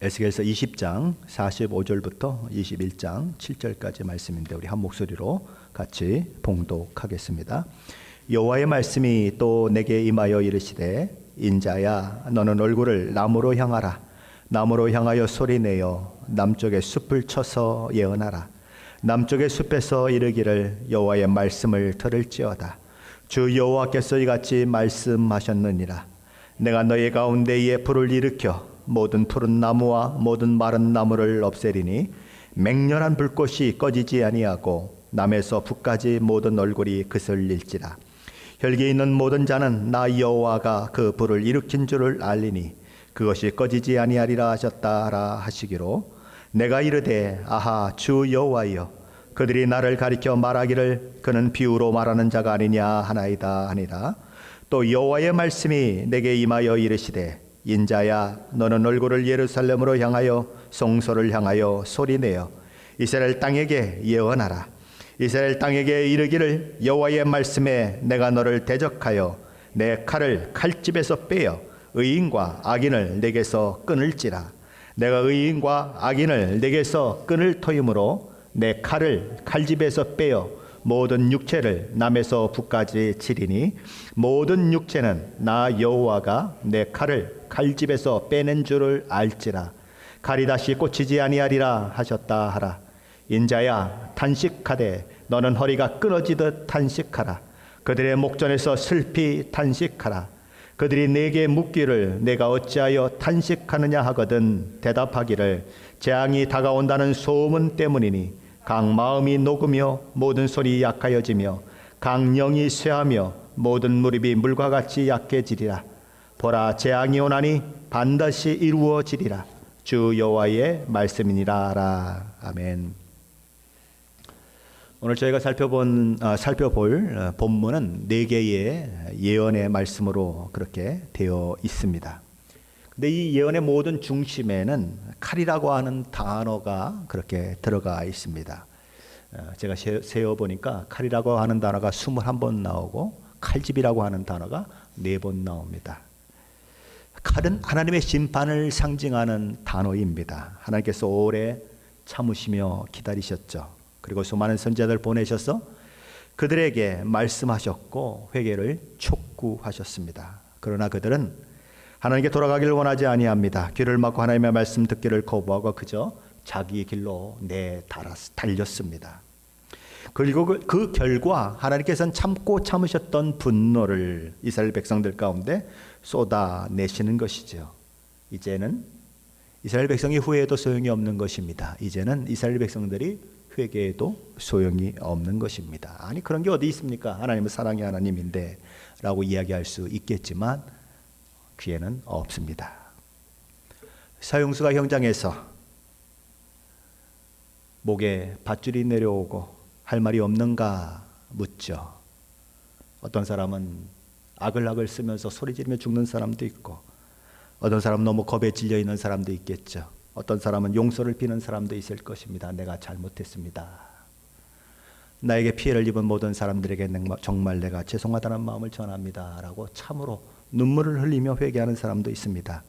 에스겔서 20장 45절부터 21장 7절까지 말씀인데 우리 한 목소리로 같이 봉독하겠습니다. 여호와의 말씀이 또 내게 임하여 이르시되 인자야 너는 얼굴을 남으로 향하라. 남으로 향하여 소리내어 남쪽의 숲을 쳐서 예언하라. 남쪽의 숲에서 이르기를 여호와의 말씀을 들을지어다. 주 여호와께서 이같이 말씀하셨느니라. 내가 너희 가운데에 불을 일으켜 모든 푸른 나무와 모든 마른 나무를 없애리니 맹렬한 불꽃이 꺼지지 아니하고 남에서 북까지 모든 얼굴이 그슬릴지라. 혈기 있는 모든 자는 나 여호와가 그 불을 일으킨 줄을 알리니 그것이 꺼지지 아니하리라 하셨다라 하시기로 내가 이르되 아하 주 여호와여 그들이 나를 가리켜 말하기를 그는 비유로 말하는 자가 아니냐 하나이다 하니라. 또 여호와의 말씀이 내게 임하여 이르시되 인자야 너는 얼굴을 예루살렘으로 향하여 성소를 향하여 소리내어 이스라엘 땅에게 예언하라. 이스라엘 땅에게 이르기를 여호와의 말씀에 내가 너를 대적하여 내 칼을 칼집에서 빼어 의인과 악인을 내게서 끊을지라. 내가 의인과 악인을 내게서 끊을 터이므로 내 칼을 칼집에서 빼어 모든 육체를 남에서 북까지 치리니 모든 육체는 나 여호와가 내 칼을 칼집에서 빼낸 줄을 알지라. 칼이 다시 꽂히지 아니하리라 하셨다 하라. 인자야 탄식하되 너는 허리가 끊어지듯 탄식하라. 그들의 목전에서 슬피 탄식하라. 그들이 내게 묻기를 내가 어찌하여 탄식하느냐 하거든 대답하기를 재앙이 다가온다는 소문 때문이니 각 마음이 녹으며 모든 손이 약하여지며 각 영이 쇠하며 모든 무릎이 물과 같이 약해지리라. 보라 재앙이 오나니 반드시 이루어지리라. 주 여호와의 말씀이니라. 아멘. 오늘 저희가 살펴볼 본문은 4개의 예언의 말씀으로 그렇게 되어 있습니다. 근데 이 예언의 모든 중심에는 칼이라고 하는 단어가 그렇게 들어가 있습니다. 제가 세어보니까 칼이라고 하는 단어가 21번 나오고 칼집이라고 하는 단어가 4번 나옵니다. 칼은 하나님의 심판을 상징하는 단어입니다. 하나님께서 오래 참으시며 기다리셨죠. 그리고 수많은 선지자들 보내셔서 그들에게 말씀하셨고 회개를 촉구하셨습니다. 그러나 그들은 하나님께 돌아가기를 원하지 아니합니다. 귀를 막고 하나님의 말씀 듣기를 거부하고 그저 자기 길로 달렸습니다. 그리고 그 결과 하나님께서는 참고 참으셨던 분노를 이스라엘 백성들 가운데 쏟아내시는 것이죠. 이제는 이스라엘 백성이 후회해도 소용이 없는 것입니다. 이제는 이스라엘 백성들이 회개해도 소용이 없는 것입니다. 아니 그런 게 어디 있습니까? 하나님은 사랑의 하나님인데 라고 이야기할 수 있겠지만 귀에는 없습니다. 사형수가 현장에서 목에 밧줄이 내려오고 할 말이 없는가 묻죠. 어떤 사람은 아글아글 쓰면서 소리 지르며 죽는 사람도 있고 어떤 사람은 너무 겁에 질려 있는 사람도 있겠죠. 어떤 사람은 용서를 비는 사람도 있을 것입니다. 내가 잘못했습니다. 나에게 피해를 입은 모든 사람들에게 정말 내가 죄송하다는 마음을 전합니다 라고 참으로 눈물을 흘리며 회개하는 사람도 있습니다.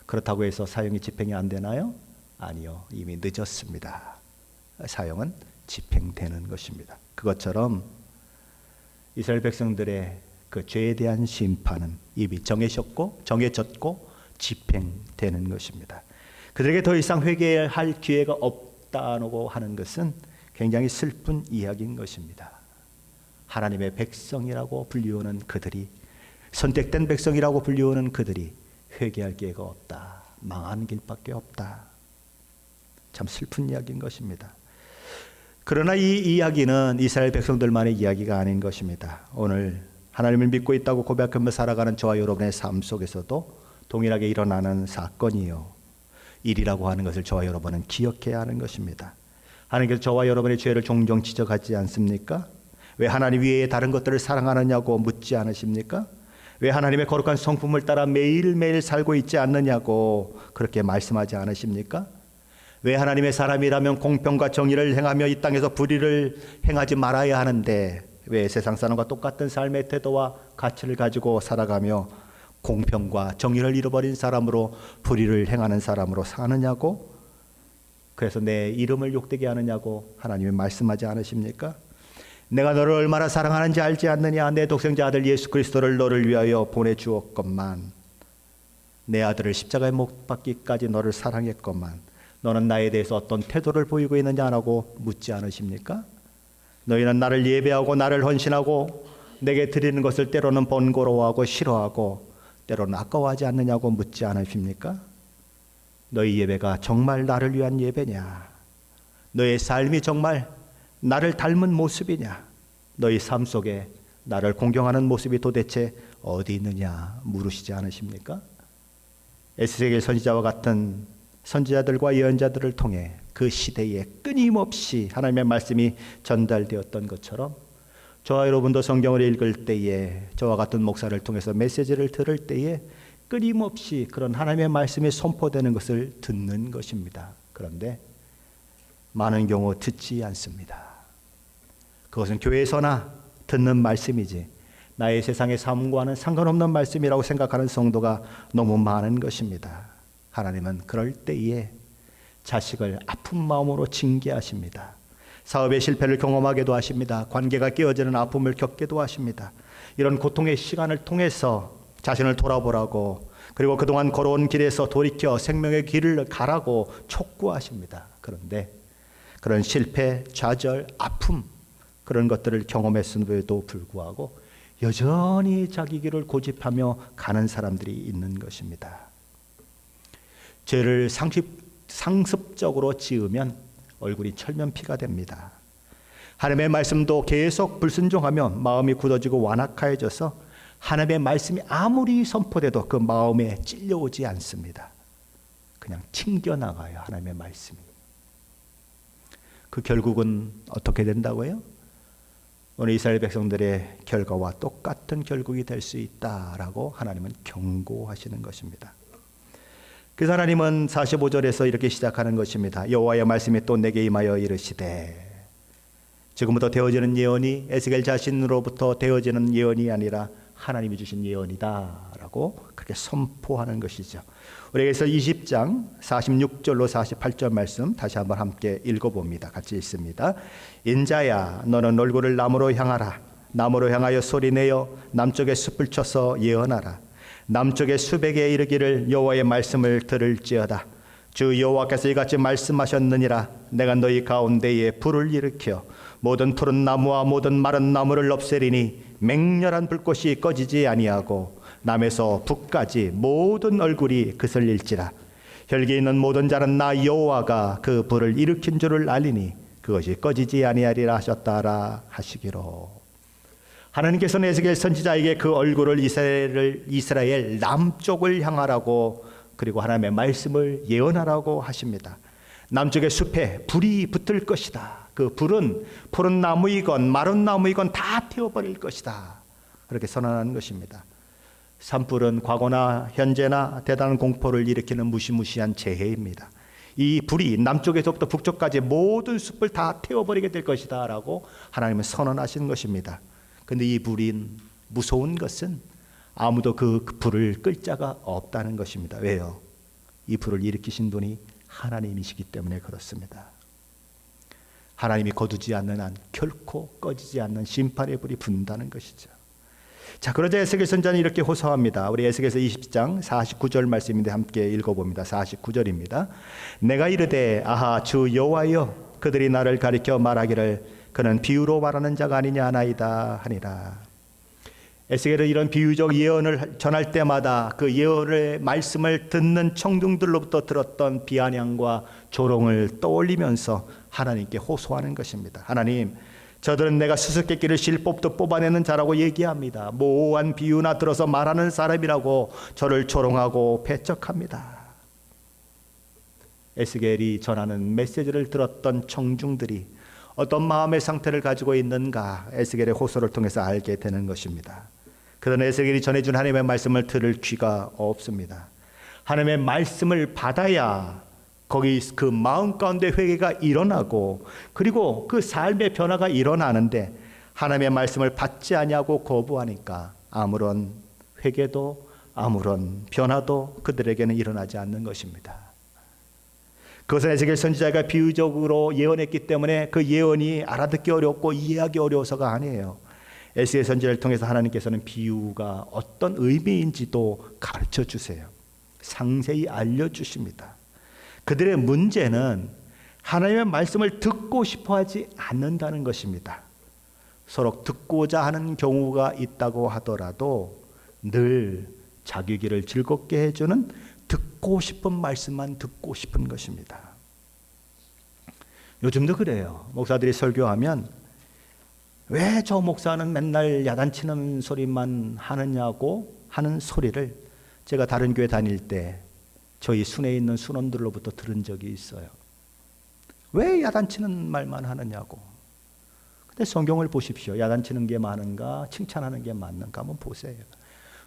그렇다고 해서 사형이 집행이 안 되나요? 아니요. 이미 늦었습니다. 사형은 집행되는 것입니다. 그것처럼 이스라엘 백성들의 그 죄에 대한 심판은 이미 정해졌고 집행되는 것입니다. 그들에게 더 이상 회개할 기회가 없다고 하는 것은 굉장히 슬픈 이야기인 것입니다. 하나님의 백성이라고 불리우는 그들이 선택된 백성이라고 불리우는 그들이 회개할 기회가 없다. 망하는 길밖에 없다. 참 슬픈 이야기인 것입니다. 그러나 이 이야기는 이스라엘 백성들만의 이야기가 아닌 것입니다. 오늘 하나님을 믿고 있다고 고백하며 살아가는 저와 여러분의 삶 속에서도 동일하게 일어나는 사건이요 일이라고 하는 것을 저와 여러분은 기억해야 하는 것입니다. 하나님께서 저와 여러분의 죄를 종종 지적하지 않습니까? 왜 하나님 외에 다른 것들을 사랑하느냐고 묻지 않으십니까? 왜 하나님의 거룩한 성품을 따라 매일매일 살고 있지 않느냐고 그렇게 말씀하지 않으십니까? 왜 하나님의 사람이라면 공평과 정의를 행하며 이 땅에서 불의를 행하지 말아야 하는데 왜 세상 사람과 똑같은 삶의 태도와 가치를 가지고 살아가며 공평과 정의를 잃어버린 사람으로 불의를 행하는 사람으로 사느냐고? 그래서 내 이름을 욕되게 하느냐고 하나님이 말씀하지 않으십니까? 내가 너를 얼마나 사랑하는지 알지 않느냐? 내 독생자 아들 예수 그리스도를 너를 위하여 보내주었건만, 내 아들을 십자가에 못 박기까지 너를 사랑했건만 너는 나에 대해서 어떤 태도를 보이고 있느냐라고 묻지 않으십니까? 너희는 나를 예배하고 나를 헌신하고 내게 드리는 것을 때로는 번거로워하고 싫어하고 때로는 아까워하지 않느냐고 묻지 않으십니까? 너희 예배가 정말 나를 위한 예배냐? 너의 삶이 정말 나를 닮은 모습이냐? 너희 삶 속에 나를 공경하는 모습이 도대체 어디 있느냐 물으시지 않으십니까? 에스겔 선지자와 같은 선지자들과 예언자들을 통해 그 시대에 끊임없이 하나님의 말씀이 전달되었던 것처럼 저와 여러분도 성경을 읽을 때에, 저와 같은 목사를 통해서 메시지를 들을 때에 끊임없이 그런 하나님의 말씀이 선포되는 것을 듣는 것입니다. 그런데 많은 경우 듣지 않습니다. 그것은 교회에서나 듣는 말씀이지 나의 세상의 삶과는 상관없는 말씀이라고 생각하는 성도가 너무 많은 것입니다. 하나님은 그럴 때에 자식을 아픈 마음으로 징계하십니다. 사업의 실패를 경험하게도 하십니다. 관계가 깨어지는 아픔을 겪게도 하십니다. 이런 고통의 시간을 통해서 자신을 돌아보라고, 그리고 그동안 걸어온 길에서 돌이켜 생명의 길을 가라고 촉구하십니다. 그런데 그런 실패, 좌절, 아픔, 그런 것들을 경험했음에도 불구하고 여전히 자기 길을 고집하며 가는 사람들이 있는 것입니다. 죄를 상습적으로 지으면 얼굴이 철면피가 됩니다. 하나님의 말씀도 계속 불순종하면 마음이 굳어지고 완악해져서 하나님의 말씀이 아무리 선포돼도 그 마음에 찔려오지 않습니다. 그냥 튕겨나가요, 하나님의 말씀이. 그 결국은 어떻게 된다고요? 오늘 이스라엘 백성들의 결과와 똑같은 결국이 될 수 있다라고 하나님은 경고하시는 것입니다. 그래서 하나님은 45절에서 이렇게 시작하는 것입니다. 여호와의 말씀이 또 내게 임하여 이르시되, 지금부터 되어지는 예언이 에스겔 자신으로부터 되어지는 예언이 아니라 하나님이 주신 예언이다 라고 그렇게 선포하는 것이죠. 우리에게서 20장 46절로 48절 말씀 다시 한번 함께 읽어봅니다. 같이 읽습니다. 인자야, 너는 얼굴을 남으로 향하라. 남으로 향하여 소리내어 남쪽의 숲을 쳐서 예언하라. 남쪽의 숲에게 이르기를 여호와의 말씀을 들을지어다. 주 여호와께서 이같이 말씀하셨느니라. 내가 너희 가운데에 불을 일으켜 모든 푸른 나무와 모든 마른 나무를 없애리니 맹렬한 불꽃이 꺼지지 아니하고 남에서 북까지 모든 얼굴이 그슬릴지라. 혈기 있는 모든 자는 나 여호와가 그 불을 일으킨 줄을 알리니 그것이 꺼지지 아니하리라 하셨다라 하시기로. 하나님께서는 에스겔 선지자에게 그 얼굴을 이스라엘 남쪽을 향하라고, 그리고 하나님의 말씀을 예언하라고 하십니다. 남쪽의 숲에 불이 붙을 것이다. 그 불은 푸른 나무이건 마른 나무이건 다 태워버릴 것이다. 그렇게 선언하는 것입니다. 산불은 과거나 현재나 대단한 공포를 일으키는 무시무시한 재해입니다. 이 불이 남쪽에서부터 북쪽까지 모든 숲을 다 태워버리게 될 것이다 라고 하나님은 선언하시는 것입니다. 그런데 이 불이 무서운 것은 아무도 그 불을 끌 자가 없다는 것입니다. 왜요? 이 불을 일으키신 분이 하나님이시기 때문에 그렇습니다. 하나님이 거두지 않는 한 결코 꺼지지 않는 심판의 불이 분다는 것이죠. 자, 그러자 에스겔 선지자는 이렇게 호소합니다. 우리 에스겔서 20장 49절 말씀인데 함께 읽어봅니다. 49절입니다. 내가 이르되 아하 주 여호와여, 그들이 나를 가리켜 말하기를 그는 비유로 말하는 자가 아니냐 하나이다 하니라. 에스겔은 이런 비유적 예언을 전할 때마다 그 예언의 말씀을 듣는 청중들로부터 들었던 비아냥과 조롱을 떠올리면서 하나님께 호소하는 것입니다. 하나님, 저들은 내가 수수께끼를 실 뽑듯 뽑아내는 자라고 얘기합니다. 모호한 비유나 들어서 말하는 사람이라고 저를 조롱하고 배척합니다. 에스겔이 전하는 메시지를 들었던 청중들이 어떤 마음의 상태를 가지고 있는가 에스겔의 호소를 통해서 알게 되는 것입니다. 그러나 에스겔이 전해준 하나님의 말씀을 들을 귀가 없습니다. 하나님의 말씀을 받아야 거기 그 마음 가운데 회개가 일어나고, 그리고 그 삶의 변화가 일어나는데 하나님의 말씀을 받지 아니하고 거부하니까 아무런 회개도 아무런 변화도 그들에게는 일어나지 않는 것입니다. 그것은 에스겔 선지자가 비유적으로 예언했기 때문에 그 예언이 알아듣기 어렵고 이해하기 어려워서가 아니에요. 에스겔 선지자를 통해서 하나님께서는 비유가 어떤 의미인지도 가르쳐 주세요. 상세히 알려주십니다. 그들의 문제는 하나님의 말씀을 듣고 싶어 하지 않는다는 것입니다. 서로 듣고자 하는 경우가 있다고 하더라도 늘 자기 귀를 즐겁게 해주는 듣고 싶은 말씀만 듣고 싶은 것입니다. 요즘도 그래요. 목사들이 설교하면 왜 저 목사는 맨날 야단치는 소리만 하느냐고 하는 소리를 제가 다른 교회 다닐 때 저희 순회에 있는 순원들로부터 들은 적이 있어요. 왜 야단치는 말만 하느냐고. 근데 성경을 보십시오. 야단치는 게 많은가 칭찬하는 게 많은가 한번 보세요.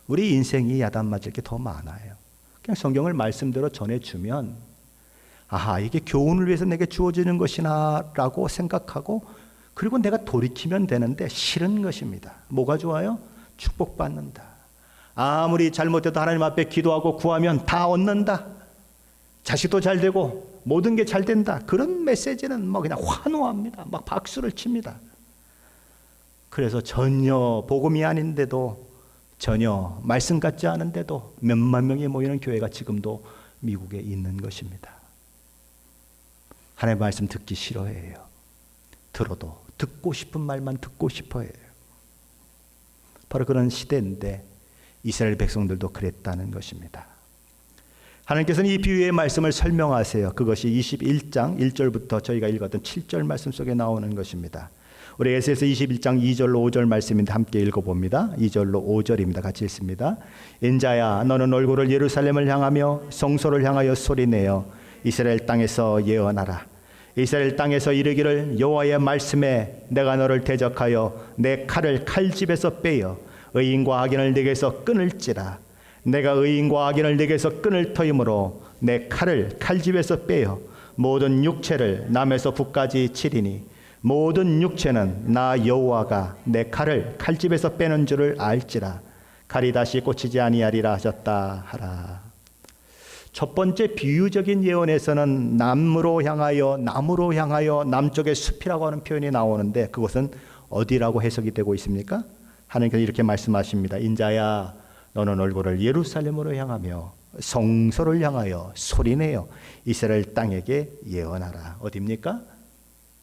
우리 인생이 야단 맞을 게 더 많아요. 그냥 성경을 말씀대로 전해주면 아하, 이게 교훈을 위해서 내게 주어지는 것이나 라고 생각하고 그리고 내가 돌이키면 되는데 싫은 것입니다. 뭐가 좋아요? 축복받는다. 아무리 잘못해도 하나님 앞에 기도하고 구하면 다 얻는다. 자식도 잘 되고 모든 게 잘 된다. 그런 메시지는 뭐 그냥 환호합니다. 막 박수를 칩니다. 그래서 전혀 복음이 아닌데도 전혀 말씀 같지 않은데도 몇만 명이 모이는 교회가 지금도 미국에 있는 것입니다. 하나님의 말씀 듣기 싫어해요. 들어도 듣고 싶은 말만 듣고 싶어해요. 바로 그런 시대인데 이스라엘 백성들도 그랬다는 것입니다. 하나님께서는 이 비유의 말씀을 설명하세요. 그것이 21장 1절부터 저희가 읽었던 7절 말씀 속에 나오는 것입니다. 우리 에스겔서 21장 2절로 5절 말씀인데 함께 읽어봅니다. 2절로 5절입니다. 같이 읽습니다. 인자야 너는 얼굴을 예루살렘을 향하며 성소를 향하여 소리내어 이스라엘 땅에서 예언하라. 이스라엘 땅에서 이르기를 여호와의 말씀에 내가 너를 대적하여 내 칼을 칼집에서 빼어 의인과 악인을 네게서 끊을지라. 내가 의인과 악인을 네게서 끊을 터이므로 내 칼을 칼집에서 빼어 모든 육체를 남에서 북까지 치리니 모든 육체는 나 여호와가 내 칼을 칼집에서 빼는 줄을 알지라. 칼이 다시 꽂히지 아니하리라 하셨다 하라. 첫 번째 비유적인 예언에서는 나무로 향하여 남쪽의 숲이라고 하는 표현이 나오는데 그것은 어디라고 해석이 되고 있습니까? 하나님께서 이렇게 말씀하십니다. 인자야 너는 얼굴을 예루살렘으로 향하며 성소를 향하여 소리내어 이스라엘 땅에게 예언하라. 어디입니까?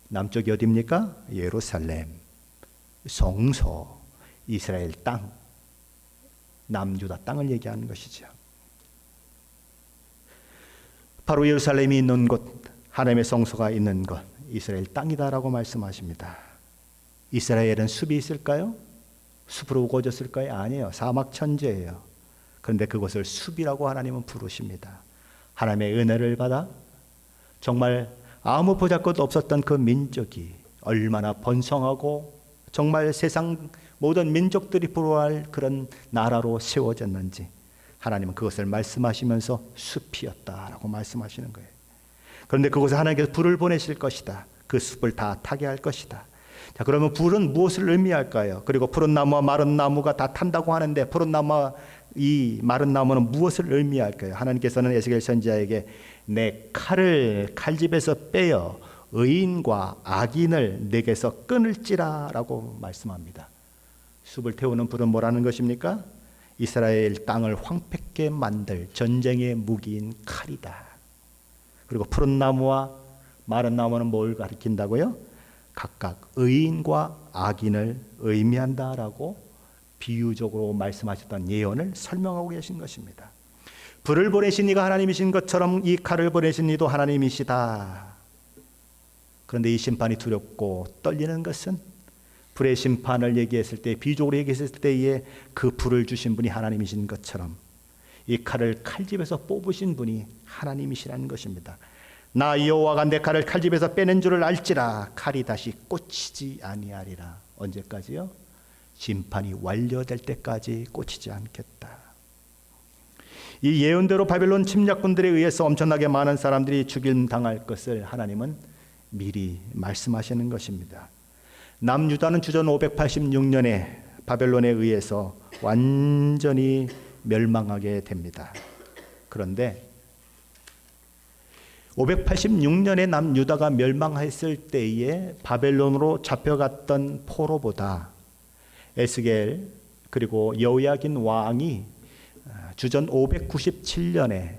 남쪽이 어디입니까? 예루살렘, 성소, 이스라엘 땅, 남유다 땅을 얘기하는 것이죠. 바로 예루살렘이 있는 곳, 하나님의 성소가 있는 곳, 이스라엘 땅이다라고 말씀하십니다. 이스라엘은 숲이 있을까요? 숲으로 우거졌을까요? 아니에요. 사막 천지예요. 그런데 그것을 숲이라고 하나님은 부르십니다. 하나님의 은혜를 받아 정말 아무 보잘것 없었던 그 민족이 얼마나 번성하고 정말 세상 모든 민족들이 부러워할 그런 나라로 세워졌는지 하나님은 그것을 말씀하시면서 숲이었다라고 말씀하시는 거예요. 그런데 그곳에 하나님께서 불을 보내실 것이다. 그 숲을 다 타게 할 것이다. 자, 그러면 불은 무엇을 의미할까요? 그리고 푸른 나무와 마른 나무가 다 탄다고 하는데 푸른 나무와 이 마른 나무는 무엇을 의미할까요? 하나님께서는 에스겔 선지자에게 내 칼을 칼집에서 빼어 의인과 악인을 내게서 끊을지라라고 말씀합니다. 숲을 태우는 불은 뭐라는 것입니까? 이스라엘 땅을 황폐케 만들 전쟁의 무기인 칼이다. 그리고 푸른 나무와 마른 나무는 뭘 가리킨다고요? 각각 의인과 악인을 의미한다라고 비유적으로 말씀하셨던 예언을 설명하고 계신 것입니다. 불을 보내신 이가 하나님이신 것처럼 이 칼을 보내신 이도 하나님이시다. 그런데 이 심판이 두렵고 떨리는 것은 불의 심판을 얘기했을 때, 비유적으로 얘기했을 때에 그 불을 주신 분이 하나님이신 것처럼 이 칼을 칼집에서 뽑으신 분이 하나님이시라는 것입니다. 나 여호와가 내 칼을 칼집에서 빼는 줄을 알지라. 칼이 다시 꽂히지 아니하리라. 언제까지요? 심판이 완료될 때까지 꽂히지 않겠다. 이 예언대로 바벨론 침략군들에 의해서 엄청나게 많은 사람들이 죽임당할 것을 하나님은 미리 말씀하시는 것입니다. 남유다는 주전 586년에 바벨론에 의해서 완전히 멸망하게 됩니다. 그런데 586년에 남유다가 멸망했을 때에 바벨론으로 잡혀갔던 포로보다 에스겔 그리고 여호야긴 왕이 주전 597년에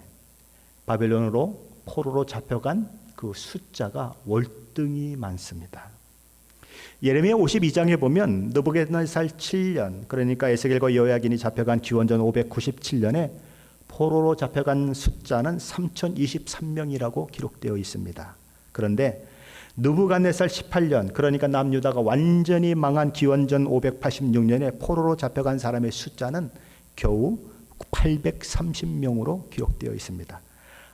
바벨론으로 포로로 잡혀간 그 숫자가 월등히 많습니다. 예레미야 52장에 보면 느부갓네살 7년, 그러니까 에스겔과 여호야긴이 잡혀간 기원전 597년에 포로로 잡혀간 숫자는 3023명이라고 기록되어 있습니다. 그런데 느부갓네살 18년, 그러니까 남유다가 완전히 망한 기원전 586년에 포로로 잡혀간 사람의 숫자는 겨우 830명으로 기록되어 있습니다.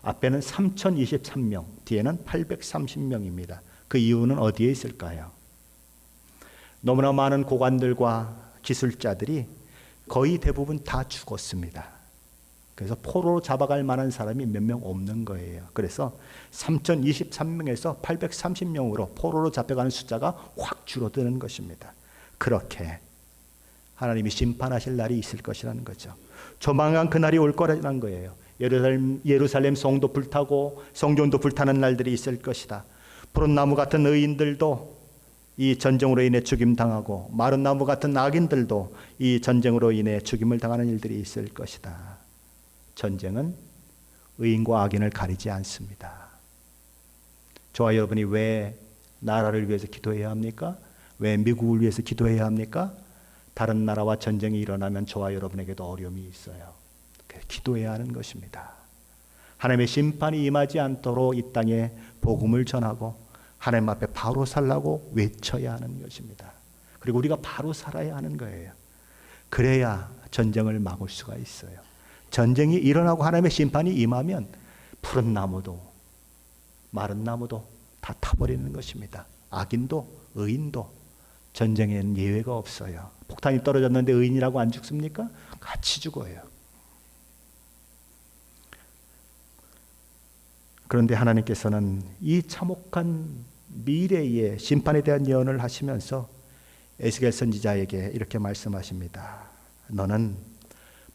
앞에는 3023명, 뒤에는 830명입니다. 그 이유는 어디에 있을까요? 너무나 많은 고관들과 기술자들이 거의 대부분 다 죽었습니다. 그래서 포로로 잡아갈 만한 사람이 몇 명 없는 거예요. 그래서 3023명에서 830명으로 포로로 잡혀가는 숫자가 확 줄어드는 것입니다. 그렇게 하나님이 심판하실 날이 있을 것이라는 거죠. 조만간 그날이 올 거라는 거예요. 예루살렘 성도 불타고 성전도 불타는 날들이 있을 것이다. 푸른 나무 같은 의인들도 이 전쟁으로 인해 죽임당하고 마른 나무 같은 악인들도 이 전쟁으로 인해 죽임을 당하는 일들이 있을 것이다. 전쟁은 의인과 악인을 가리지 않습니다. 저와 여러분이 왜 나라를 위해서 기도해야 합니까? 왜 미국을 위해서 기도해야 합니까? 다른 나라와 전쟁이 일어나면 저와 여러분에게도 어려움이 있어요. 그래서 기도해야 하는 것입니다. 하나님의 심판이 임하지 않도록 이 땅에 복음을 전하고 하나님 앞에 바로 살라고 외쳐야 하는 것입니다. 그리고 우리가 바로 살아야 하는 거예요. 그래야 전쟁을 막을 수가 있어요. 전쟁이 일어나고 하나님의 심판이 임하면 푸른 나무도 마른 나무도 다 타버리는 것입니다. 악인도 의인도 전쟁에는 예외가 없어요. 폭탄이 떨어졌는데 의인이라고 안 죽습니까? 같이 죽어요. 그런데 하나님께서는 이 참혹한 미래의 심판에 대한 예언을 하시면서 에스겔 선지자에게 이렇게 말씀하십니다. 너는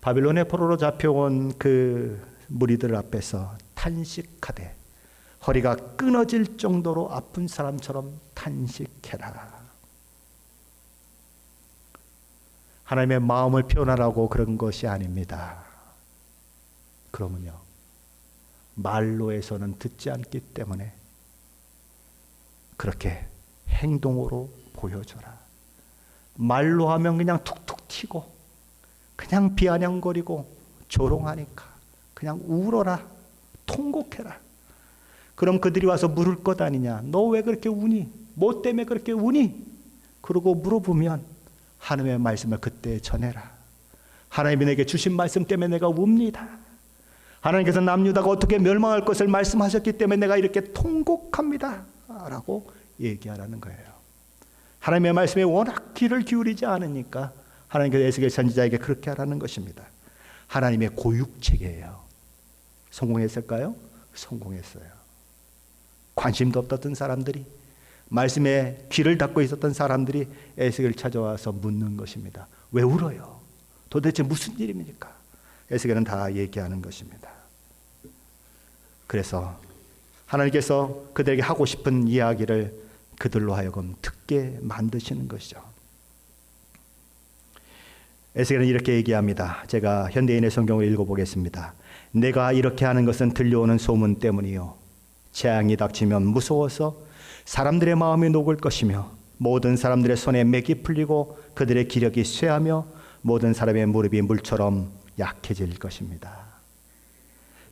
바빌론의 포로로 잡혀온 그 무리들 앞에서 탄식하되 허리가 끊어질 정도로 아픈 사람처럼 탄식해라. 하나님의 마음을 표현하라고 그런 것이 아닙니다. 그러면요, 말로 해서는 듣지 않기 때문에 그렇게 행동으로 보여줘라. 말로 하면 그냥 툭툭 튀고 그냥 비아냥거리고 조롱하니까 그냥 울어라, 통곡해라. 그럼 그들이 와서 물을 것 아니냐? 너 왜 그렇게 우니? 뭐 때문에 그렇게 우니? 그러고 물어보면 하나님의 말씀을 그때 전해라. 하나님이 내게 주신 말씀 때문에 내가 웁니다. 하나님께서 남유다가 어떻게 멸망할 것을 말씀하셨기 때문에 내가 이렇게 통곡합니다 라고 얘기하라는 거예요. 하나님의 말씀에 워낙 귀를 기울이지 않으니까 하나님께서 에스겔 선지자에게 그렇게 하라는 것입니다. 하나님의 고육체계예요. 성공했을까요? 성공했어요. 관심도 없었던 사람들이, 말씀에 귀를 닫고 있었던 사람들이 에스겔을 찾아와서 묻는 것입니다. 왜 울어요? 도대체 무슨 일입니까? 에스겔은 다 얘기하는 것입니다. 그래서 하나님께서 그들에게 하고 싶은 이야기를 그들로 하여금 듣게 만드시는 것이죠. 에스겔은 이렇게 얘기합니다. 제가 현대인의 성경을 읽어보겠습니다. 내가 이렇게 하는 것은 들려오는 소문 때문이요, 재앙이 닥치면 무서워서 사람들의 마음이 녹을 것이며 모든 사람들의 손에 맥이 풀리고 그들의 기력이 쇠하며 모든 사람의 무릎이 물처럼 약해질 것입니다.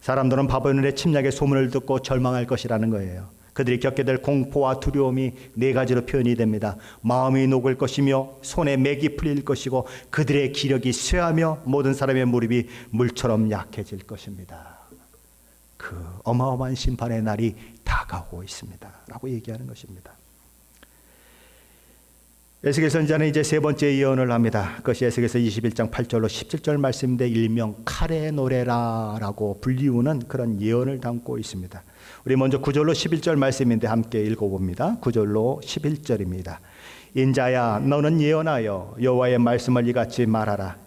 사람들은 바벨론의 침략의 소문을 듣고 절망할 것이라는 거예요. 그들이 겪게 될 공포와 두려움이 네 가지로 표현이 됩니다. 마음이 녹을 것이며 손에 맥이 풀릴 것이고 그들의 기력이 쇠하며 모든 사람의 무릎이 물처럼 약해질 것입니다. 그 어마어마한 심판의 날이 다가오고 있습니다 라고 얘기하는 것입니다. 에스겔 선지자는 이제 세 번째 예언을 합니다. 그것이 에스겔서 21장 8절로 17절 말씀인데 일명 칼의 노래라 라고 불리우는 그런 예언을 담고 있습니다. 우리 먼저 9절로 11절 말씀인데 함께 읽어봅니다. 9절로 11절입니다. 인자야, 너는 예언하여 여호와의 말씀을 이같이 말하라.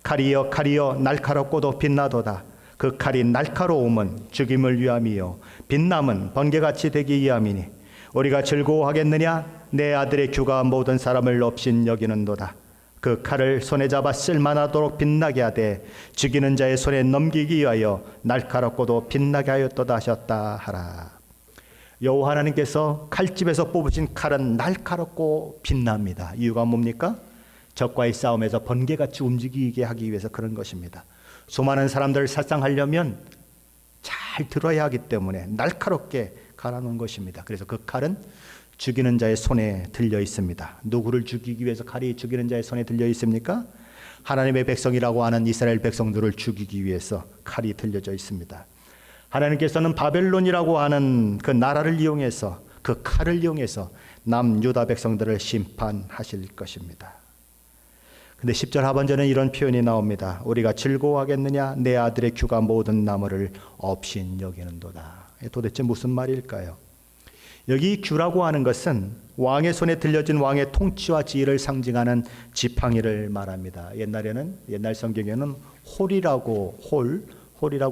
칼이여 칼이여 날카롭고도 빛나도다. 그 칼이 날카로움은 죽임을 위함이요 빛남은 번개같이 되기 위함이니 우리가 즐거워하겠느냐? 내 아들의 규가 모든 사람을 없인 여기는도다. 그 칼을 손에 잡아 쓸만하도록 빛나게 하되 죽이는 자의 손에 넘기기 위하여 날카롭고도 빛나게 하였도다 하셨다 하라. 여호와 하나님께서 칼집에서 뽑으신 칼은 날카롭고 빛납니다. 이유가 뭡니까? 적과의 싸움에서 번개같이 움직이게 하기 위해서 그런 것입니다. 수많은 사람들을 살상하려면 잘 들어야 하기 때문에 날카롭게 갈아놓은 것입니다. 그래서 그 칼은 죽이는 자의 손에 들려 있습니다. 누구를 죽이기 위해서 칼이 죽이는 자의 손에 들려 있습니까? 하나님의 백성이라고 하는 이스라엘 백성들을 죽이기 위해서 칼이 들려져 있습니다. 하나님께서는 바벨론이라고 하는 그 나라를 이용해서 그 칼을 이용해서 남유다 백성들을 심판하실 것입니다. 근데 10절 하반절은 이런 표현이 나옵니다. 우리가 즐거워하겠느냐? 내 아들의 규가 모든 나무를 없인 여기는도다. 도대체 무슨 말일까요? 여기 규라고 하는 것은 왕의 손에 들려진 왕의 통치와 지위를 상징하는 지팡이를 말합니다. 옛날 성경에는 홀이라고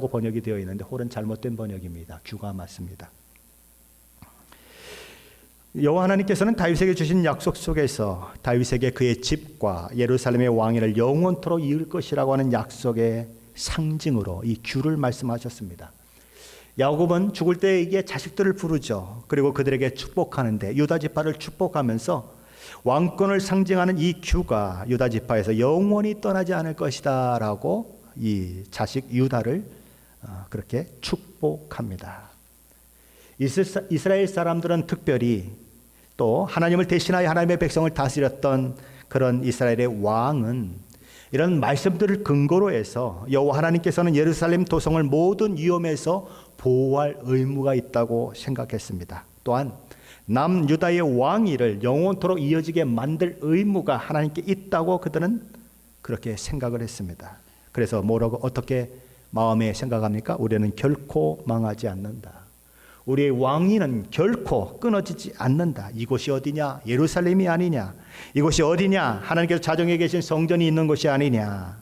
번역이 되어 있는데 홀은 잘못된 번역입니다. 규가 맞습니다. 여호와 하나님께서는 다윗에게 주신 약속 속에서 다윗에게 그의 집과 예루살렘의 왕위를 영원토록 이을 것이라고 하는 약속의 상징으로 이 규를 말씀하셨습니다. 야곱은 죽을 때 이게 자식들을 부르죠. 그리고 그들에게 축복하는데 유다 지파를 축복하면서 왕권을 상징하는 이 규가 유다 지파에서 영원히 떠나지 않을 것이다라고 이 자식 유다를 그렇게 축복합니다. 이스라엘 사람들은 특별히 또 하나님을 대신하여 하나님의 백성을 다스렸던 그런 이스라엘의 왕은 이런 말씀들을 근거로 해서 여호와 하나님께서는 예루살렘 도성을 모든 위험에서 보호할 의무가 있다고 생각했습니다. 또한 남유다의 왕위를 영원토록 이어지게 만들 의무가 하나님께 있다고 그들은 그렇게 생각을 했습니다. 그래서 뭐라고 어떻게 마음에 생각합니까? 우리는 결코 망하지 않는다. 우리의 왕위는 결코 끊어지지 않는다. 이곳이 어디냐? 예루살렘이 아니냐? 이곳이 어디냐? 하나님께서 자정해 계신 성전이 있는 곳이 아니냐?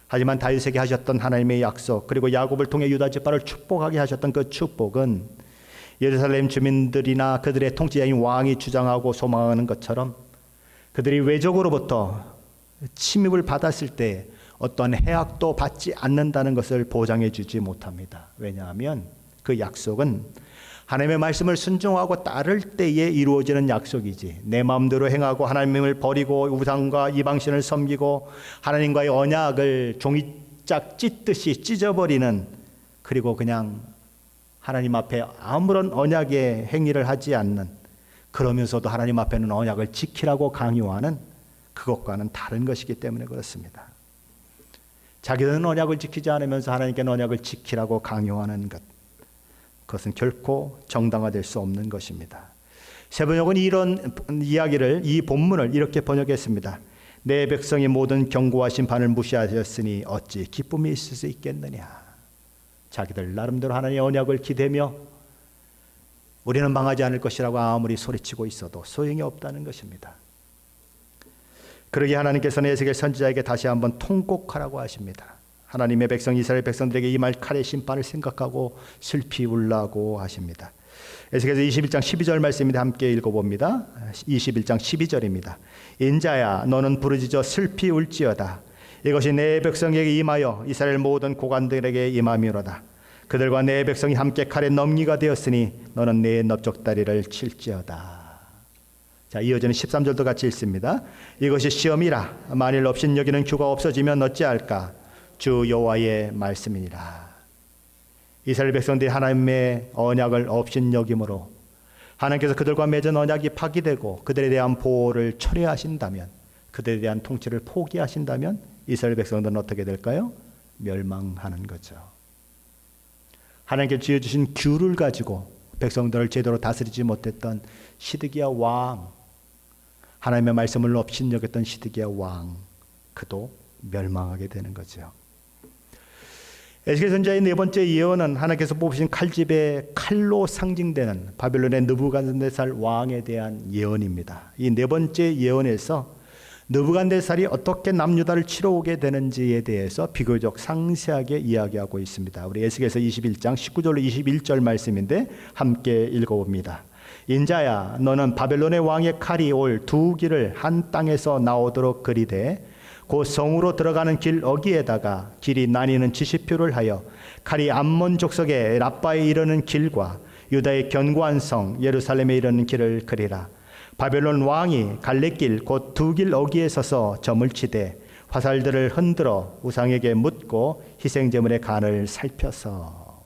하지만 다윗에게 하셨던 하나님의 약속, 그리고 야곱을 통해 유다 지파를 축복하게 하셨던 그 축복은 예루살렘 주민들이나 그들의 통치자인 왕이 주장하고 소망하는 것처럼 그들이 외적으로부터 침입을 받았을 때 어떤 해악도 받지 않는다는 것을 보장해 주지 못합니다. 왜냐하면 그 약속은 하나님의 말씀을 순종하고 따를 때에 이루어지는 약속이지, 내 마음대로 행하고 하나님을 버리고 우상과 이방신을 섬기고 하나님과의 언약을 종이짝 찢듯이 찢어버리는, 그리고 그냥 하나님 앞에 아무런 언약의 행위를 하지 않는, 그러면서도 하나님 앞에는 언약을 지키라고 강요하는 그것과는 다른 것이기 때문에 그렇습니다. 자기들은 언약을 지키지 않으면서 하나님께는 언약을 지키라고 강요하는 것, 그것은 결코 정당화될 수 없는 것입니다. 세번역은 이런 이야기를, 이 본문을 이렇게 번역했습니다. 내 백성이 모든 경고와 심판을 무시하였으니 어찌 기쁨이 있을 수 있겠느냐. 자기들 나름대로 하나님의 언약을 기대며 우리는 망하지 않을 것이라고 아무리 소리치고 있어도 소용이 없다는 것입니다. 그러기에 하나님께서는 에스겔 선지자에게 다시 한번 통곡하라고 하십니다. 하나님의 백성 이스라엘 백성들에게 임할 칼의 심판을 생각하고 슬피 울라고 하십니다. 에스겔서 21장 12절 말씀입니다. 함께 읽어봅니다. 21장 12절입니다. 인자야 너는 부르짖어 슬피 울지어다. 이것이 내 백성에게 임하여 이스라엘 모든 고관들에게 임함이로다. 그들과 내 백성이 함께 칼의 넘기가 되었으니 너는 내 넓적다리를 칠지어다. 자, 이어지는 13절도 같이 읽습니다. 이것이 시험이라. 만일 없인 여기는 규가 없어지면 어찌할까? 주 여호와의 말씀이니라. 이스라엘 백성들이 하나님의 언약을 없인 여김으로 하나님께서 그들과 맺은 언약이 파기되고 그들에 대한 보호를 철회하신다면, 그들에 대한 통치를 포기하신다면 이스라엘 백성들은 어떻게 될까요? 멸망하는 거죠. 하나님께 지어주신 규를 가지고 백성들을 제대로 다스리지 못했던 시드기야 왕, 하나님의 말씀을 없인 여겼던 시드기야 왕, 그도 멸망하게 되는 거죠. 에스겔 선지자의 네 번째 예언은 하나님께서 뽑으신 칼집의 칼로 상징되는 바벨론의 느부갓네살 왕에 대한 예언입니다. 이 네 번째 예언에서 느부갓네살이 어떻게 남유다를 치러 오게 되는지에 대해서 비교적 상세하게 이야기하고 있습니다. 우리 에스겔서 21장 19절로 21절 말씀인데 함께 읽어봅니다. 인자야, 너는 바벨론의 왕의 칼이 올 두 길을 한 땅에서 나오도록 그리되 그 성으로 들어가는 길 어기에다가 길이 나뉘는 지시표를 하여 칼이 암몬 족속의 라빠에 이르는 길과 유다의 견고한 성 예루살렘에 이르는 길을 그리라. 바벨론 왕이 갈래길 곧 두 길 어기에 서서 점을 치되 화살들을 흔들어 우상에게 묻고 희생제물의 간을 살펴서.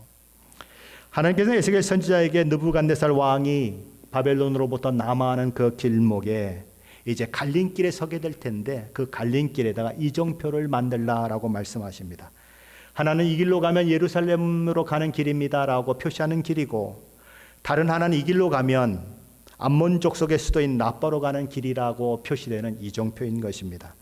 하나님께서 에스겔 선지자에게 느부갓네살 왕이 바벨론으로부터 남하하는 그 길목에 이제 갈림길에 서게 될 텐데 그 갈림길에다가 이정표를 만들라라고 말씀하십니다. 하나는 이 길로 가면 예루살렘으로 가는 길입니다라고 표시하는 길이고, 다른 하나는 이 길로 가면 암몬 족속의 수도인 라빠로 가는 길이라고 표시되는 이정표인 것입니다.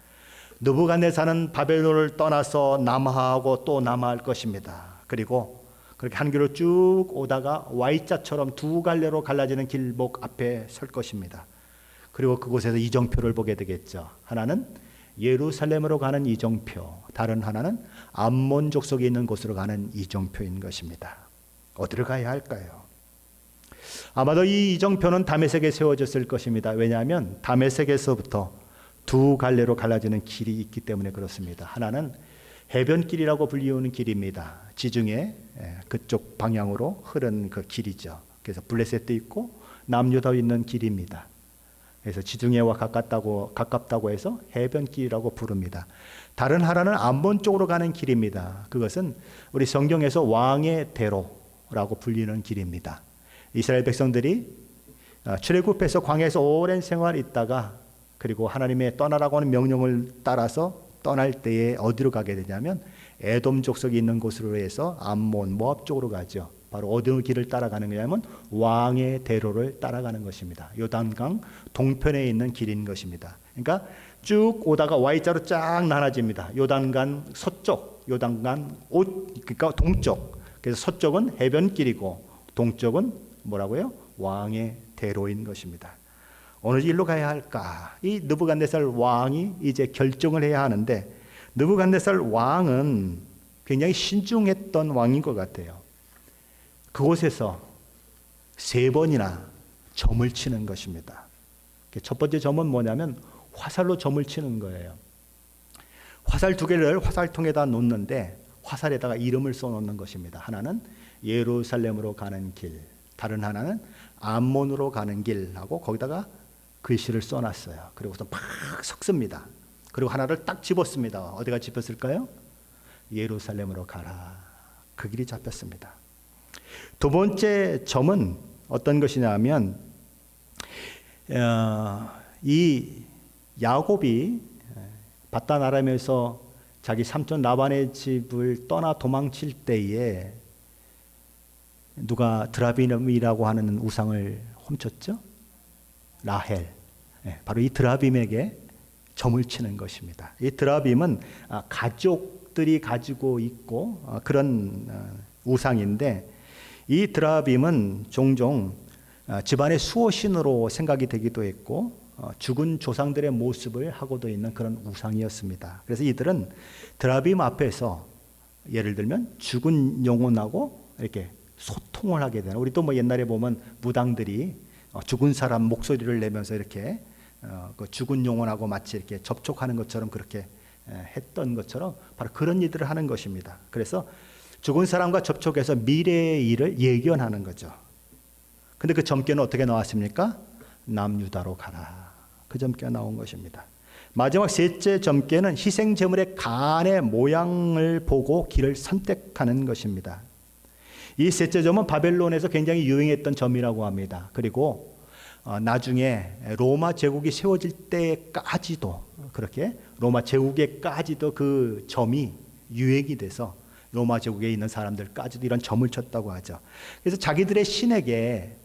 느부갓네살은 바벨론을 떠나서 남하하고 또 남하할 것입니다. 그리고 그렇게 한 길로 쭉 오다가 Y자처럼 두 갈래로 갈라지는 길목 앞에 설 것입니다. 그리고 그곳에서 이정표를 보게 되겠죠. 하나는 예루살렘으로 가는 이정표, 다른 하나는 암몬 족속에 있는 곳으로 가는 이정표인 것입니다. 어디를 가야 할까요? 아마도 이 이정표는 다메섹에 세워졌을 것입니다. 왜냐하면 다메섹에서부터 두 갈래로 갈라지는 길이 있기 때문에 그렇습니다. 하나는 해변길이라고 불리우는 길입니다. 지중해 그쪽 방향으로 흐른 그 길이죠. 그래서 블레셋도 있고 남유다도 있는 길입니다. 그래서 지중해와 가깝다고 해서 해변길이라고 부릅니다. 다른 하나는 암몬 쪽으로 가는 길입니다. 그것은 우리 성경에서 왕의 대로라고 불리는 길입니다. 이스라엘 백성들이 출애굽해서 광야에서 오랜 생활 있다가 그리고 하나님의 떠나라고 하는 명령을 따라서 떠날 때에 어디로 가게 되냐면 에돔 족속이 있는 곳으로 해서 암몬, 모압 쪽으로 가죠. 바로 어느 길을 따라가는 거냐면 왕의 대로를 따라가는 것입니다. 요단강 동편에 있는 길인 것입니다. 그러니까 쭉 오다가 Y자로 쫙 나눠집니다. 요단강 서쪽, 요단강 그러니까 동쪽. 그래서 서쪽은 해변길이고 동쪽은 뭐라고요? 왕의 대로인 것입니다. 어느 길로 가야 할까? 이 느부갓네살 왕이 이제 결정을 해야 하는데, 느부갓네살 왕은 굉장히 신중했던 왕인 것 같아요. 그곳에서 3번이나 점을 치는 것입니다. 첫 번째 점은 뭐냐면 화살로 점을 치는 거예요. 화살 2개를 화살통에다 놓는데 화살에다가 이름을 써놓는 것입니다. 하나는 예루살렘으로 가는 길, 다른 하나는 암몬으로 가는 길하고 거기다가 글씨를 써놨어요. 그리고서 막 섞습니다. 그리고 하나를 딱 집었습니다. 어디가 집혔을까요? 예루살렘으로 가라. 그 길이 잡혔습니다. 두 번째 점은 어떤 것이냐면 이 야곱이 바단 아람에서 자기 삼촌 라반의 집을 떠나 도망칠 때에 누가 드라빔이라고 하는 우상을 훔쳤죠? 라헬. 바로 이 드라빔에게 점을 치는 것입니다. 이 드라빔은 가족들이 가지고 있고 그런 우상인데, 이 드라빔은 종종 집안의 수호신으로 생각이 되기도 했고 죽은 조상들의 모습을 하고도 있는 그런 우상이었습니다. 그래서 이들은 드라빔 앞에서 예를 들면 죽은 영혼하고 이렇게 소통을 하게 되는, 우리 또 뭐 옛날에 보면 무당들이 죽은 사람 목소리를 내면서 이렇게 그 죽은 영혼하고 마치 이렇게 접촉하는 것처럼 그렇게 했던 것처럼 바로 그런 일들을 하는 것입니다. 그래서 죽은 사람과 접촉해서 미래의 일을 예견하는 거죠. 근데 그 점괘는 어떻게 나왔습니까? 남유다로 가라. 그 점괘가 나온 것입니다. 마지막 셋째 점괘는 희생제물의 간의 모양을 보고 길을 선택하는 것입니다. 이 셋째 점은 바벨론에서 굉장히 유행했던 점이라고 합니다. 그리고 나중에 로마 제국이 세워질 때까지도 그렇게 로마 제국에까지도 그 점이 유행이 돼서 로마 제국에 있는 사람들까지도 이런 점을 쳤다고 하죠. 그래서 자기들의 신에게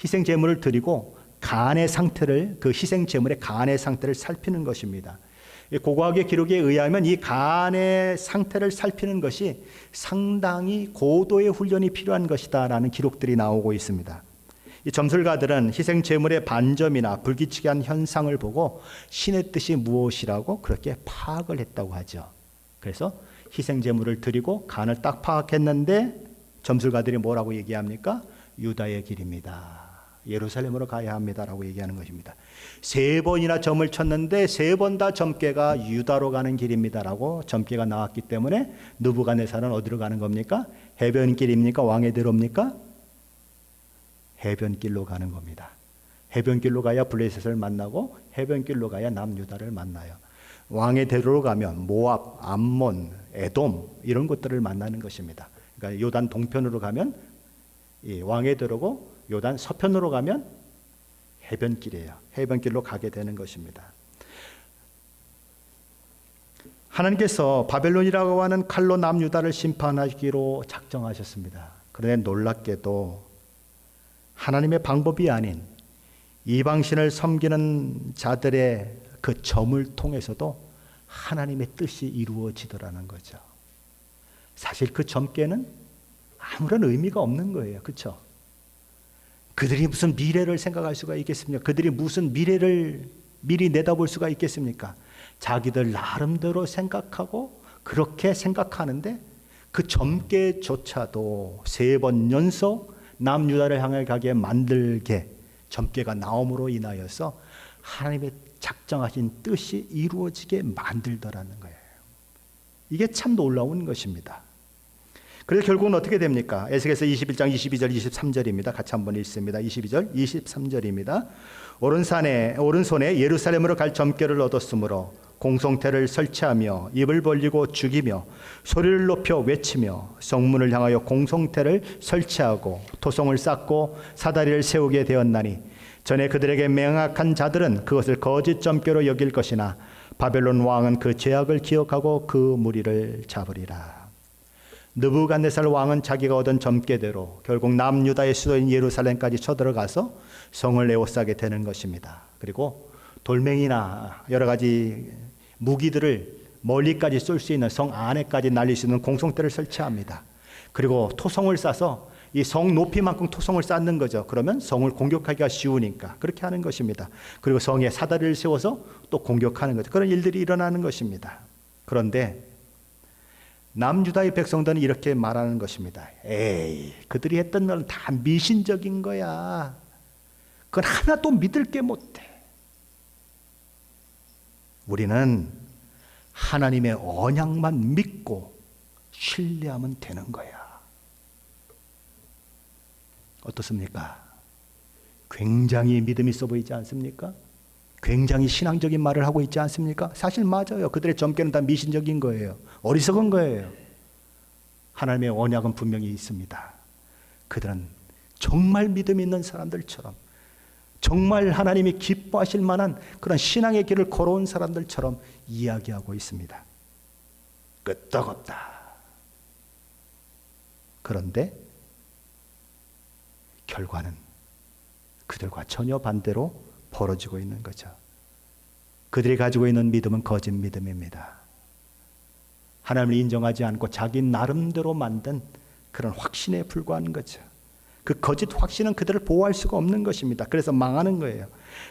희생 제물을 드리고 간의 상태를, 그 희생 제물의 간의 상태를 살피는 것입니다. 고고학의 기록에 의하면 이 간의 상태를 살피는 것이 상당히 고도의 훈련이 필요한 것이다라는 기록들이 나오고 있습니다. 이 점술가들은 희생 제물의 반점이나 불규칙한 현상을 보고 신의 뜻이 무엇이라고 그렇게 파악을 했다고 하죠. 그래서 희생 제물을 드리고 간을 딱 파악했는데 점술가들이 뭐라고 얘기합니까? 유다의 길입니다. 예루살렘으로 가야 합니다라고 얘기하는 것입니다. 3번이나 점을 쳤는데 3번 다 점괘가 유다로 가는 길입니다라고 점괘가 나왔기 때문에 느부갓네살은 어디로 가는 겁니까? 해변길입니까? 왕의 대로입니까? 해변길로 가는 겁니다. 해변길로 가야 블레셋을 만나고 해변길로 가야 남유다를 만나요. 왕의 대로로 가면 모압, 암몬, 에돔 이런 것들을 만나는 것입니다. 그러니까 요단 동편으로 가면 왕의 대로고 요단 서편으로 가면 해변길이에요. 해변길로 가게 되는 것입니다. 하나님께서 바벨론이라고 하는 칼로 남유다를 심판하기로 작정하셨습니다. 그런데 놀랍게도 하나님의 방법이 아닌 이방신을 섬기는 자들의 그 점을 통해서도 하나님의 뜻이 이루어지더라는 거죠. 사실 그 점괘는 아무런 의미가 없는 거예요. 그렇죠? 그들이 무슨 미래를 생각할 수가 있겠습니까? 그들이 무슨 미래를 미리 내다볼 수가 있겠습니까? 자기들 나름대로 생각하고 그렇게 생각하는데 그 점괘조차도 3번 연속 남유다를 향해 가게 만들게 점괘가 나옴으로 인하여서 하나님의 작정하신 뜻이 이루어지게 만들더라는 거예요. 이게 참 놀라운 것입니다. 그래서 결국은 어떻게 됩니까? 에스겔서 21장 22절 23절입니다. 같이 한번 읽습니다. 22절 23절입니다. 오른손에 예루살렘으로 갈 점괘를 얻었으므로 공성태를 설치하며 입을 벌리고 죽이며 소리를 높여 외치며 성문을 향하여 공성태를 설치하고 토성을 쌓고 사다리를 세우게 되었나니 전에 그들에게 맹악한 자들은 그것을 거짓 점괘로 여길 것이나 바벨론 왕은 그 죄악을 기억하고 그 무리를 잡으리라. 느부갓네살 왕은 자기가 얻은 점괘대로 결국 남유다의 수도인 예루살렘까지 쳐들어가서 성을 에워싸게 되는 것입니다. 그리고 돌멩이나 여러 가지 무기들을 멀리까지 쏠 수 있는 성 안에까지 날릴 수 있는 공성대를 설치합니다. 그리고 토성을 싸서 이 성 높이만큼 토성을 쌓는 거죠. 그러면 성을 공격하기가 쉬우니까 그렇게 하는 것입니다. 그리고 성에 사다리를 세워서 또 공격하는 거죠. 그런 일들이 일어나는 것입니다. 그런데 남유다의 백성들은 이렇게 말하는 것입니다. 에이, 그들이 했던 건 다 미신적인 거야. 그건 하나도 믿을 게 못해. 우리는 하나님의 언약만 믿고 신뢰하면 되는 거야. 어떻습니까? 굉장히 믿음 있어 보이지 않습니까? 굉장히 신앙적인 말을 하고 있지 않습니까? 사실 맞아요. 그들의 점괘는 다 미신적인 거예요. 어리석은 거예요. 하나님의 언약은 분명히 있습니다. 그들은 정말 믿음 있는 사람들처럼 정말 하나님이 기뻐하실 만한 그런 신앙의 길을 걸어온 사람들처럼 이야기하고 있습니다. 끄떡없다. 그런데 결과는 그들과 전혀 반대로 벌어지고 있는 거죠. 그들이 가지고 있는 믿음은 거짓 믿음입니다. 하나님을 인정하지 않고 자기 나름대로 만든 그런 확신에 불과한 거죠. 그 거짓 확신은 그들을 보호할 수가 없는 것입니다. 그래서 망하는 거예요.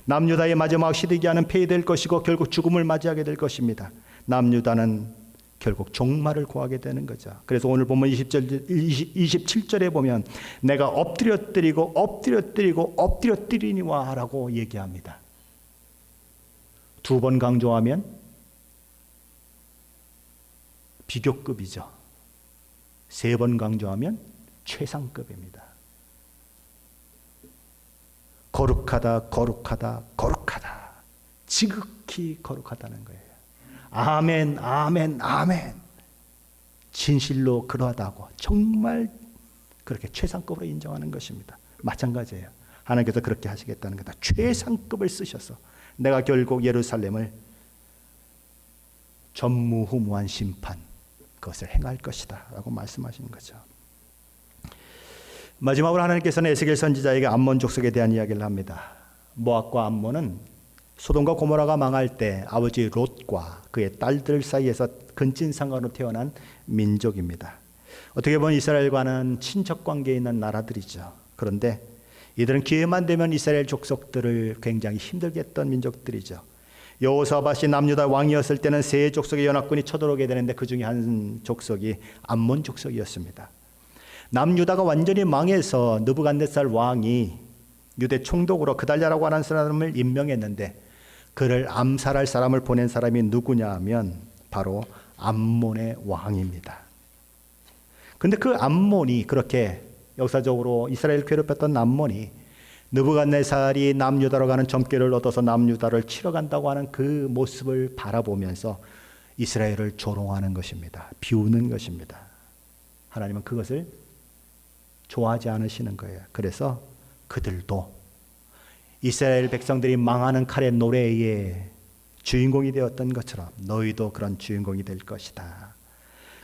남유다의 마지막 시드기야는 폐위될 것이고 결국 죽음을 맞이하게 될 것입니다. 남유다는 결국 종말을 고하게 되는 거죠. 그래서 오늘 보면 27절에 보면 내가 엎드려뜨리고 엎드려뜨리고 엎드려뜨리니와 라고 얘기합니다. 2번 강조하면 비교급이죠. 3번 강조하면 최상급입니다. 거룩하다, 거룩하다, 거룩하다. 지극히 거룩하다는 거예요. 아멘, 아멘, 아멘. 진실로 그러하다고 정말 그렇게 최상급으로 인정하는 것입니다. 마찬가지예요. 하나님께서 그렇게 하시겠다는 거다. 최상급을 쓰셔서 내가 결국 예루살렘을 전무후무한 심판 그것을 행할 것이다 라고 말씀하시는 거죠. 마지막으로 하나님께서는 에스겔 선지자에게 암몬 족속에 대한 이야기를 합니다. 모압과 암몬은 소돔과 고모라가 망할 때 아버지 롯과 그의 딸들 사이에서 근친상간으로 태어난 민족입니다. 어떻게 보면 이스라엘과는 친척 관계에 있는 나라들이죠. 그런데 이들은 기회만 되면 이스라엘 족속들을 굉장히 힘들게 했던 민족들이죠. 여호사밧이 남유다 왕이었을 때는 세 족속의 연합군이 쳐들어오게 되는데 그 중에 한 족속이 암몬 족속이었습니다. 남유다가 완전히 망해서 느부갓네살 왕이 유대 총독으로 그달랴라고 하는 사람을 임명했는데 그를 암살할 사람을 보낸 사람이 누구냐 하면 바로 암몬의 왕입니다. 근데 그 암몬이, 그렇게 역사적으로 이스라엘 괴롭혔던 암몬이 느부갓네살이 남유다로 가는 점괘를 얻어서 남유다를 치러 간다고 하는 그 모습을 바라보면서 이스라엘을 조롱하는 것입니다. 비우는 것입니다. 하나님은 그것을 좋아하지 않으시는 거예요. 그래서 그들도 이스라엘 백성들이 망하는 칼의 노래의 주인공이 되었던 것처럼 너희도 그런 주인공이 될 것이다.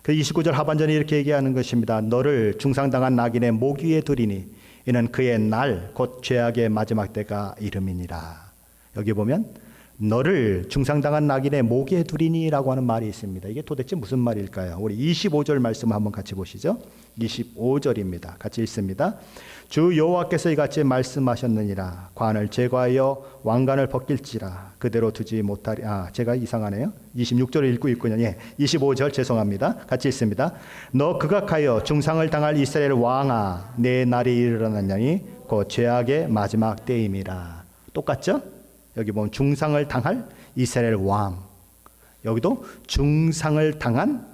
그 29절 하반전에 이렇게 얘기하는 것입니다. 너를 중상당한 낙인의 목 위에 두리니 이는 그의 날 곧 죄악의 마지막 때가 이름이니라. 여기 보면 너를 중상당한 낙인의 목에 두리니라고 하는 말이 있습니다. 이게 도대체 무슨 말일까요? 우리 25절 말씀 한번 같이 보시죠. 25절입니다. 같이 읽습니다. 주 여호와께서 이같이 말씀하셨느니라. 관을 제거하여 왕관을 벗길지라. 그대로 두지 못하리. 제가 이상하네요. 26절을 읽고 있군요. 25절 죄송합니다. 같이 읽습니다. 너 극악하여 중상을 당할 이스라엘 왕아, 내 날이 이르렀느니 곧 죄악의 마지막 때임이라. 똑같죠? 여기 보면 중상을 당할 이스라엘 왕, 여기도 중상을 당한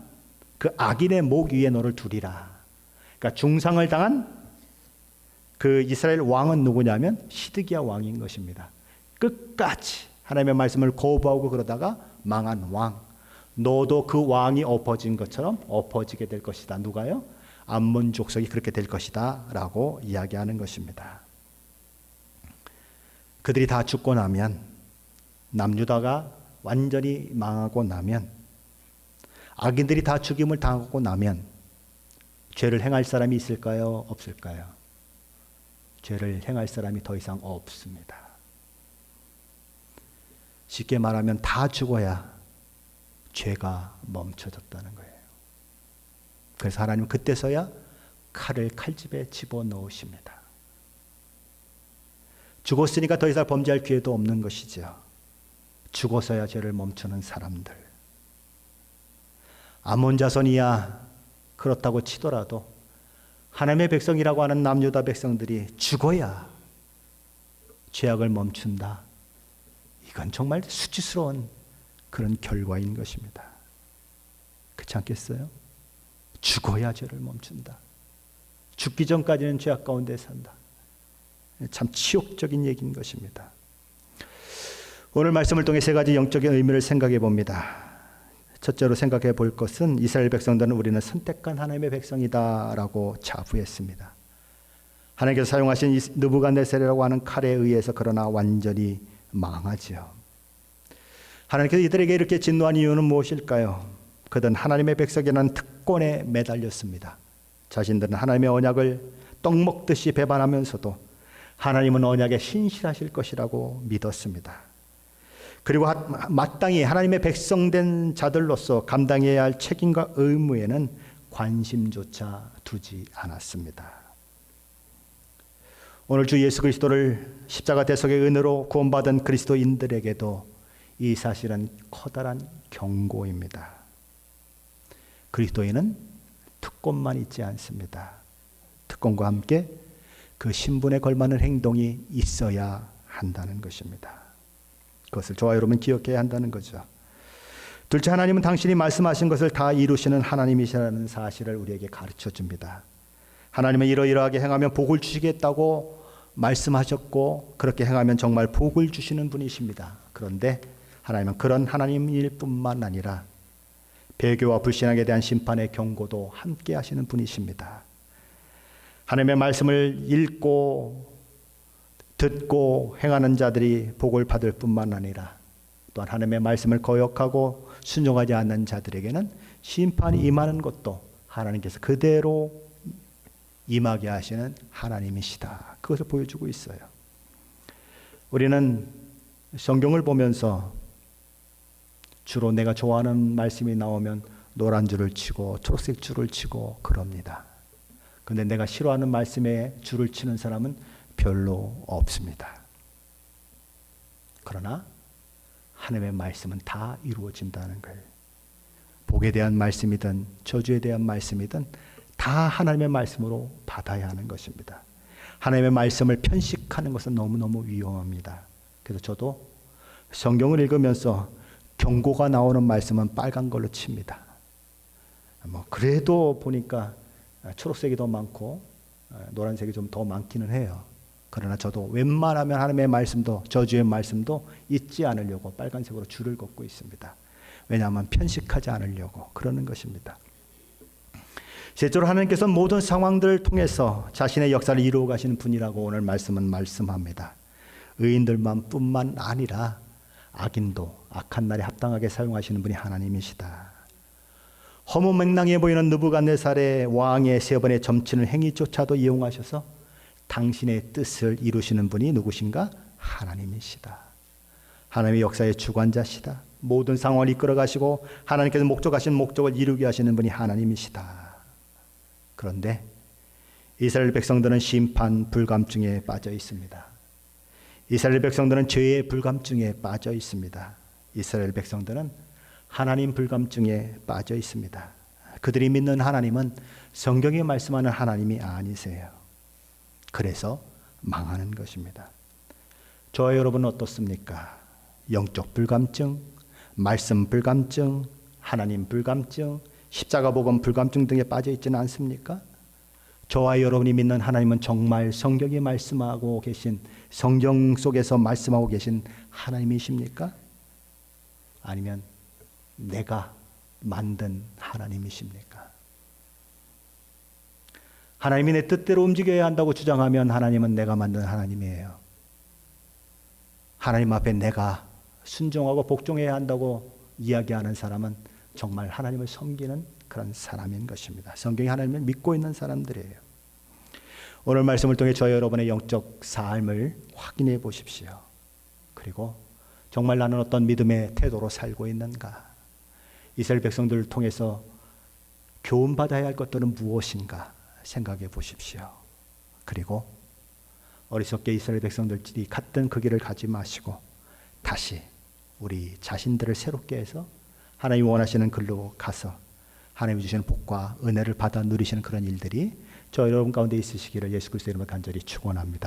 그 악인의 목 위에 너를 두리라. 그러니까 중상을 당한 그 이스라엘 왕은 누구냐면 시드기야 왕인 것입니다. 끝까지 하나님의 말씀을 거부하고 그러다가 망한 왕, 너도 그 왕이 엎어진 것처럼 엎어지게 될 것이다. 누가요? 암몬 족속이 그렇게 될 것이다 라고 이야기하는 것입니다. 그들이 다 죽고 나면, 남유다가 완전히 망하고 나면, 악인들이 다 죽임을 당하고 나면 죄를 행할 사람이 있을까요? 없을까요? 죄를 행할 사람이 더 이상 없습니다. 쉽게 말하면 다 죽어야 죄가 멈춰졌다는 거예요. 그래서 하나님은 그때서야 칼을 칼집에 집어넣으십니다. 죽었으니까 더 이상 범죄할 기회도 없는 것이죠. 죽어서야 죄를 멈추는 사람들. 암몬 자손이야 그렇다고 치더라도 하나님의 백성이라고 하는 남유다 백성들이 죽어야 죄악을 멈춘다. 이건 정말 수치스러운 그런 결과인 것입니다. 그렇지 않겠어요? 죽어야 죄를 멈춘다. 죽기 전까지는 죄악 가운데 산다. 참 치욕적인 얘기인 것입니다. 오늘 말씀을 통해 세 가지 영적인 의미를 생각해 봅니다. 첫째로 생각해 볼 것은 이스라엘 백성들은 우리는 선택한 하나님의 백성이다라고 자부했습니다. 하나님께서 사용하신 느부갓네살이라고 하는 칼에 의해서 그러나 완전히 망하죠. 하나님께서 이들에게 이렇게 진노한 이유는 무엇일까요? 그들은 하나님의 백성이라는 특권에 매달렸습니다. 자신들은 하나님의 언약을 떡 먹듯이 배반하면서도 하나님은 언약에 신실하실 것이라고 믿었습니다. 그리고 마땅히 하나님의 백성된 자들로서 감당해야 할 책임과 의무에는 관심조차 두지 않았습니다. 오늘 주 예수 그리스도를 십자가 대속의 은혜로 구원받은 그리스도인들에게도 이 사실은 커다란 경고입니다. 그리스도인은 특권만 있지 않습니다. 특권과 함께 그 신분에 걸맞는 행동이 있어야 한다는 것입니다. 그것을 저와 여러분 기억해야 한다는 거죠. 둘째, 하나님은 당신이 말씀하신 것을 다 이루시는 하나님이시라는 사실을 우리에게 가르쳐 줍니다. 하나님은 이러이러하게 행하면 복을 주시겠다고 말씀하셨고 그렇게 행하면 정말 복을 주시는 분이십니다. 그런데 하나님은 그런 하나님일 뿐만 아니라 배교와 불신앙에 대한 심판의 경고도 함께 하시는 분이십니다. 하나님의 말씀을 읽고 듣고 행하는 자들이 복을 받을 뿐만 아니라 또한 하나님의 말씀을 거역하고 순종하지 않는 자들에게는 심판이 임하는 것도 하나님께서 그대로 임하게 하시는 하나님이시다. 그것을 보여주고 있어요. 우리는 성경을 보면서 주로 내가 좋아하는 말씀이 나오면 노란 줄을 치고 초록색 줄을 치고 그럽니다. 그런데 내가 싫어하는 말씀에 줄을 치는 사람은 별로 없습니다. 그러나 하나님의 말씀은 다 이루어진다는 거예요. 복에 대한 말씀이든 저주에 대한 말씀이든 다 하나님의 말씀으로 받아야 하는 것입니다. 하나님의 말씀을 편식하는 것은 너무너무 위험합니다. 그래서 저도 성경을 읽으면서 경고가 나오는 말씀은 빨간 걸로 칩니다. 그래도 보니까 초록색이 더 많고 노란색이 좀 더 많기는 해요. 그러나 저도 웬만하면 하나님의 말씀도 저주의 말씀도 잊지 않으려고 빨간색으로 줄을 긋고 있습니다. 왜냐하면 편식하지 않으려고 그러는 것입니다. 셋째로 하나님께서는 모든 상황들을 통해서 자신의 역사를 이루어 가시는 분이라고 오늘 말씀은 말씀합니다. 의인들만 뿐만 아니라 악인도 악한 날에 합당하게 사용하시는 분이 하나님이시다. 허무맹랑해 보이는 느부갓네살의 왕의 세 번의 점치는 행위조차도 이용하셔서 당신의 뜻을 이루시는 분이 누구신가? 하나님이시다. 하나님의 역사의 주관자시다. 모든 상황을 이끌어 가시고 하나님께서 목적하신 목적을 이루게 하시는 분이 하나님이시다. 그런데 이스라엘 백성들은 심판 불감증에 빠져 있습니다. 이스라엘 백성들은 죄의 불감증에 빠져 있습니다. 이스라엘 백성들은 하나님 불감증에 빠져 있습니다. 그들이 믿는 하나님은 성경에 말씀하는 하나님이 아니세요. 그래서 망하는 것입니다. 저와 여러분은 어떻습니까? 영적 불감증, 말씀 불감증, 하나님 불감증, 십자가 복음 불감증 등에 빠져 있지는 않습니까? 저와 여러분이 믿는 하나님은 정말 성경이 말씀하고 계신, 성경 속에서 말씀하고 계신 하나님이십니까? 아니면 내가 만든 하나님이십니까? 하나님이 내 뜻대로 움직여야 한다고 주장하면 하나님은 내가 만든 하나님이에요. 하나님 앞에 내가 순종하고 복종해야 한다고 이야기하는 사람은 정말 하나님을 섬기는 그런 사람인 것입니다. 성경이 하나님을 믿고 있는 사람들이에요. 오늘 말씀을 통해 저희 여러분의 영적 삶을 확인해 보십시오. 그리고 정말 나는 어떤 믿음의 태도로 살고 있는가? 이스라엘 백성들을 통해서 교훈받아야 할 것들은 무엇인가 생각해 보십시오. 그리고 어리석게 이스라엘 백성들이 갔던 그 길을 가지 마시고 다시 우리 자신들을 새롭게 해서 하나님이 원하시는 길로 가서 하나님이 주시는 복과 은혜를 받아 누리시는 그런 일들이 저 여러분 가운데 있으시기를 예수 그리스도의 이름으로 간절히 축원합니다.